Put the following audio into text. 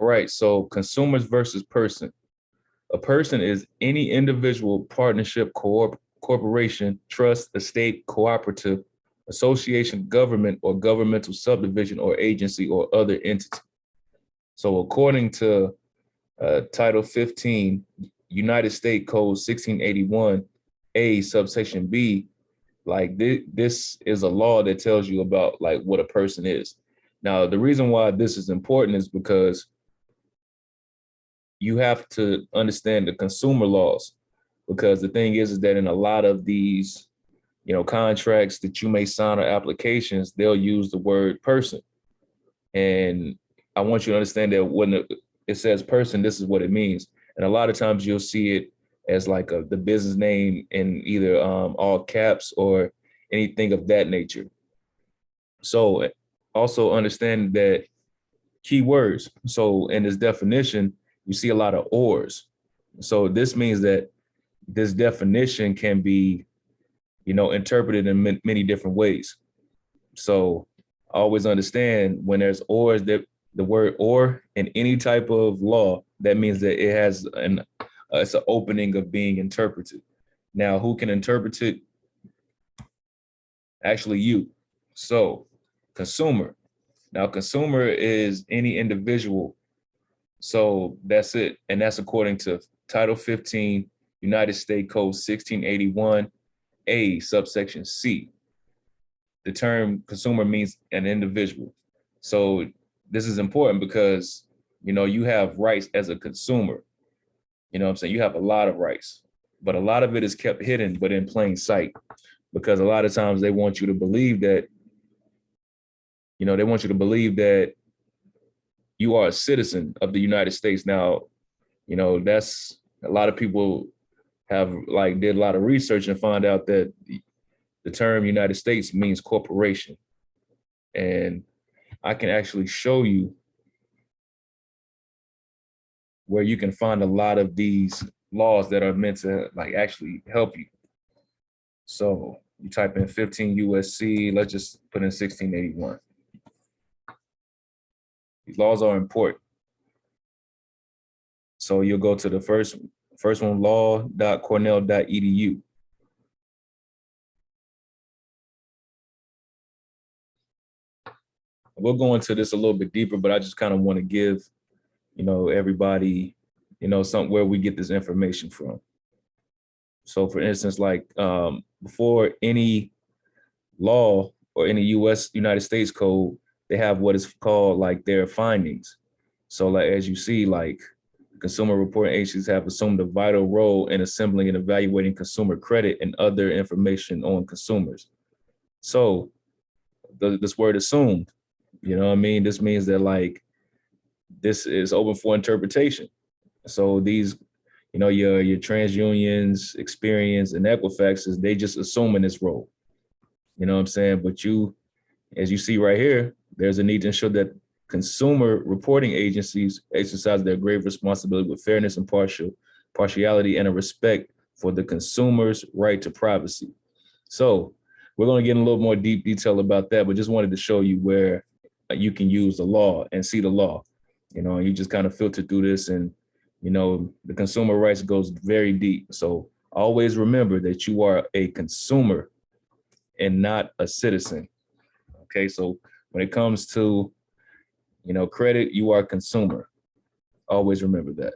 All right, so consumers versus person. A person is any individual, partnership, corporation, trust, estate, cooperative, association, government, or governmental subdivision or agency or other entity. So according to Title 15, United States Code 1681, A, subsection B, like this is a law that tells you about like what a person is. Now, the reason why this is important is because you have to understand the consumer laws, because the thing is that in a lot of these, contracts that you may sign or applications, they'll use the word person. And I want you to understand that when it says person, this is what it means. And a lot of times you'll see it as like the business name in either all caps or anything of that nature. So also understand that keywords. So in this definition, you see a lot of ors. So this means that this definition can be, interpreted in many different ways. So always understand when there's ors, that the word or in any type of law, that means that it has it's an opening of being interpreted. Now, who can interpret it? Actually, you. So consumer. Now, consumer is any individual. So that's it. And that's according to Title 15, United States Code 1681, A, subsection C. The term consumer means an individual. So this is important because, you have rights as a consumer. You know what I'm saying? You have a lot of rights, but a lot of it is kept hidden, but in plain sight, because a lot of times they want you to believe that, you are a citizen of the United States. Now, that's a lot of people have like did a lot of research and find out that the term United States means corporation. And I can actually show you where you can find a lot of these laws that are meant to like actually help you. So you type in 15 USC, let's just put in 1681. These laws are important. So you'll go to the first one, law.cornell.edu. We'll go into this a little bit deeper, but I just kind of want to give, everybody, something where we get this information from. So for instance, like before any law or any United States code, they have what is called like their findings. So like, as you see, like consumer reporting agencies have assumed a vital role in assembling and evaluating consumer credit and other information on consumers. So this word assumed, this means that like, this is open for interpretation. So these, your TransUnions, Experience, and Equifax, they just assuming this role. You know what I'm saying? But as you see right here, there's a need to ensure that consumer reporting agencies exercise their grave responsibility with fairness and partiality and a respect for the consumer's right to privacy. So we're going to get in a little more deep detail about that, but just wanted to show you where you can use the law and see the law. You just kind of filter through this, and the consumer rights goes very deep. So always remember that you are a consumer and not a citizen. Okay, so when it comes to credit, you are a consumer. Always remember that.